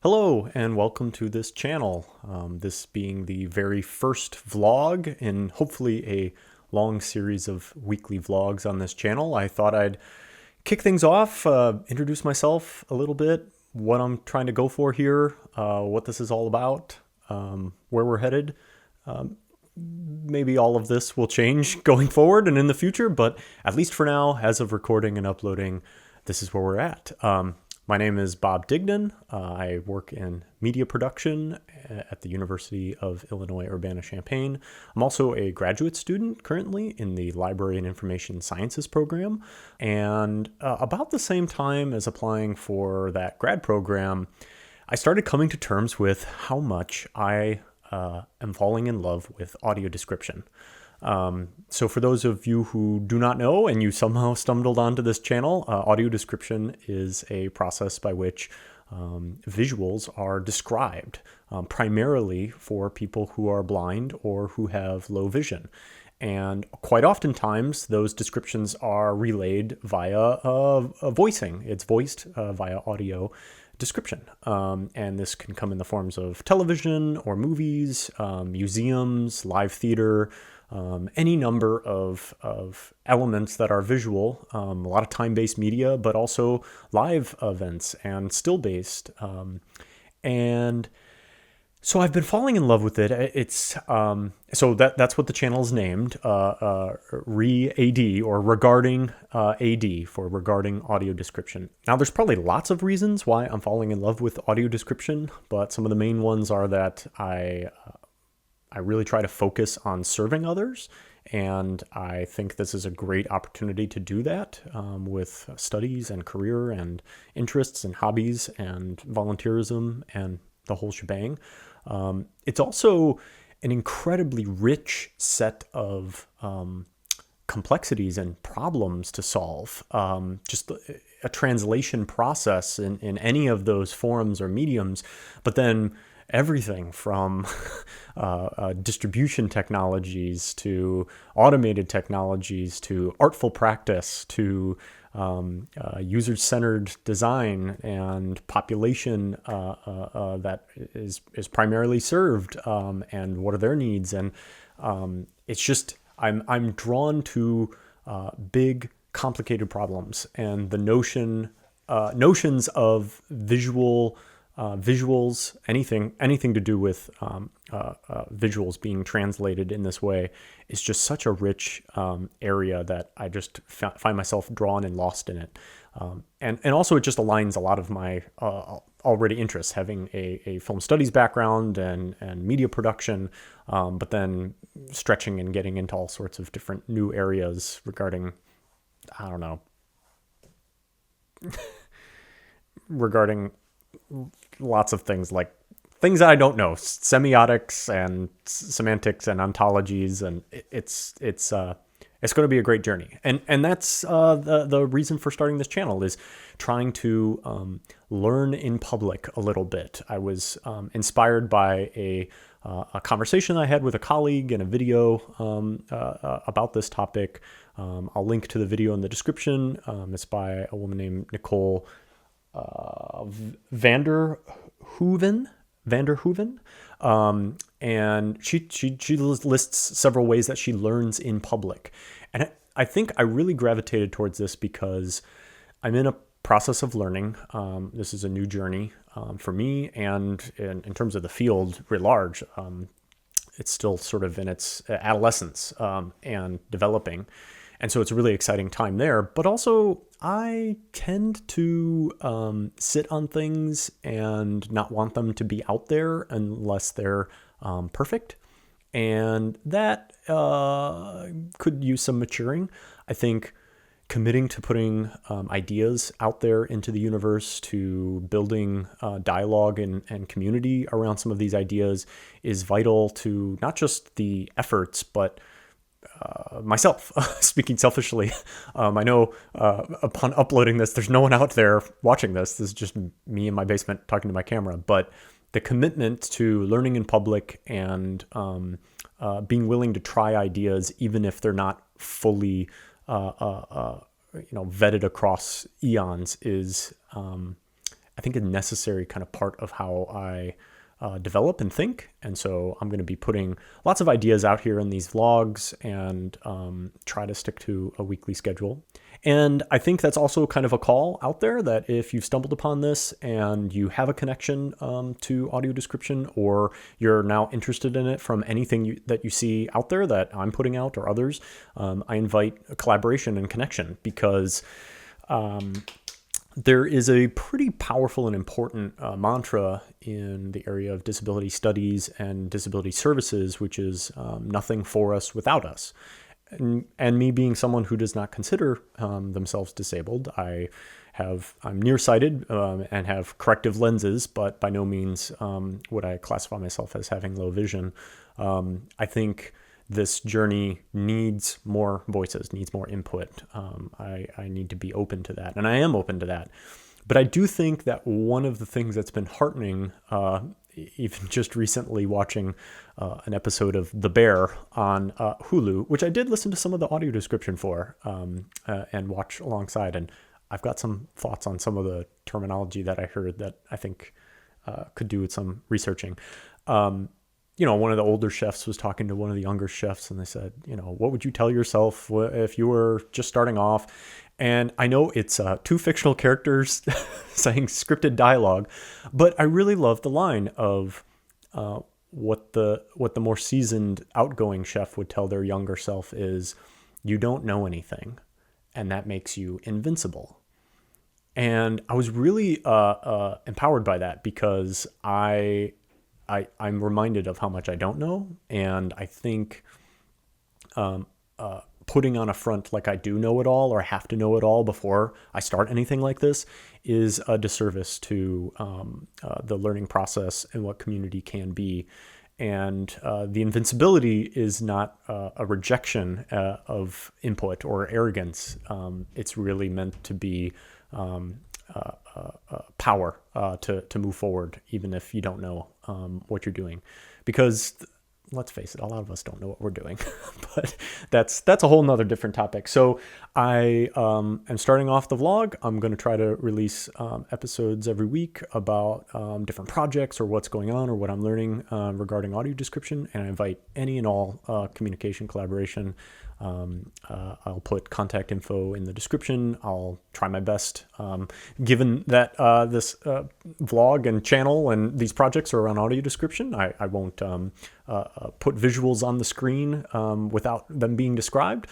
Hello and welcome to this channel. This being the very first vlog in hopefully a long series of weekly vlogs on this channel. I thought I'd kick things off, introduce myself a little bit, what I'm trying to go for here, what this is all about, where we're headed. Maybe all of this will change going forward and in the future, but at least for now, as of recording and uploading, this is where we're at. My name is Bob Dignan. I work in media production at the University of Illinois Urbana-Champaign. I'm also a graduate student currently in the Library and Information Sciences program. And about the same time as applying for that grad program, I started coming to terms with how much I am falling in love with audio description. So for those of you who do not know and you somehow stumbled onto this channel, audio description is a process by which visuals are described, primarily for people who are blind or who have low vision. And quite oftentimes, those descriptions are relayed via voicing. It's voiced via audio description. And this can come in the forms of television or movies, museums, live theater, any number of elements that are visual, a lot of time-based media, but also live events and still-based. And so I've been falling in love with it. It's so that's what the channel is named, Re-AD, or Regarding AD, for Regarding Audio Description. Now, there's probably lots of reasons why I'm falling in love with audio description, but some of the main ones are that I really try to focus on serving others, and I think this is a great opportunity to do that with studies and career and interests and hobbies and volunteerism and the whole shebang. It's also an incredibly rich set of complexities and problems to solve. Just a translation process in any of those forums or mediums, but then everything from distribution technologies to automated technologies to artful practice to user-centered design and population that is primarily served, and what are their needs. And it's just I'm drawn to big, complicated problems, and the notions of visuals, anything to do with visuals being translated in this way is just such a rich area that I just find myself drawn and lost in it. And also it just aligns a lot of my already interests, having a film studies background and media production, but then stretching and getting into all sorts of different new areas regarding, I don't know, regarding lots of things, like things that I don't know, semiotics and semantics and ontologies, and it's going to be a great journey. And that's the reason for starting this channel, is trying to learn in public a little bit. I was inspired by a conversation I had with a colleague and a video about this topic. I'll link to the video in the description. It's by a woman named Nicole Hoeven, and she lists several ways that she learns in public. And I think I really gravitated towards this because I'm in a process of learning. This is a new journey for me, and in terms of the field writ large, it's still sort of in its adolescence and developing. And so it's a really exciting time there. But also, I tend to sit on things and not want them to be out there unless they're perfect. And that could use some maturing. I think committing to putting ideas out there into the universe, to building dialogue and community around some of these ideas is vital to not just the efforts, but myself, speaking selfishly. I know upon uploading this, there's no one out there watching this. This is just me in my basement talking to my camera. But the commitment to learning in public and being willing to try ideas, even if they're not fully vetted across eons, is I think, a necessary kind of part of how I develop and think. And so I'm going to be putting lots of ideas out here in these vlogs and try to stick to a weekly schedule. And I think that's also kind of a call out there that if you've stumbled upon this and you have a connection to audio description, or you're now interested in it from anything that you see out there that I'm putting out or others, I invite a collaboration and connection, because there is a pretty powerful and important mantra in the area of disability studies and disability services, which is nothing for us without us. And me being someone who does not consider themselves disabled, I'm nearsighted and have corrective lenses, but by no means would I classify myself as having low vision. I think this journey needs more voices, needs more input. I need to be open to that, and I am open to that. But I do think that one of the things that's been heartening, even just recently watching an episode of The Bear on Hulu, which I did listen to some of the audio description for and watch alongside, and I've got some thoughts on some of the terminology that I heard that I think could do with some researching. One of the older chefs was talking to one of the younger chefs, and they said, what would you tell yourself if you were just starting off? And I know it's two fictional characters saying scripted dialogue, but I really love the line of what the more seasoned, outgoing chef would tell their younger self is, you don't know anything, and that makes you invincible. And I was really empowered by that, because I'm reminded of how much I don't know. And I think putting on a front like I do know it all, or have to know it all before I start anything like this, is a disservice to the learning process and what community can be. And the invincibility is not a rejection of input or arrogance. It's really meant to be power to move forward, even if you don't know what you're doing. Because let's face it, a lot of us don't know what we're doing, but that's a whole nother different topic. So I am starting off the vlog. I'm going to try to release episodes every week about different projects or what's going on or what I'm learning regarding audio description. And I invite any and all communication, collaboration. I'll put contact info in the description. I'll try my best, given that this vlog and channel and these projects are around audio description. I won't put visuals on the screen without them being described.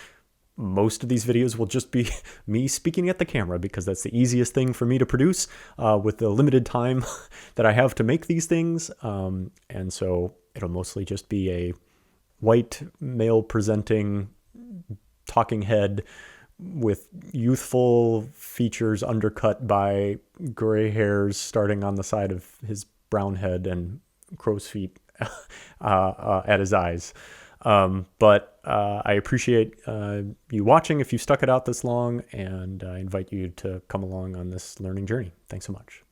Most of these videos will just be me speaking at the camera, because that's the easiest thing for me to produce with the limited time that I have to make these things. And so it'll mostly just be a white male presenting talking head with youthful features undercut by gray hairs starting on the side of his brown head and crow's feet at his eyes. But I appreciate you watching if you stuck it out this long, and I invite you to come along on this learning journey. Thanks so much.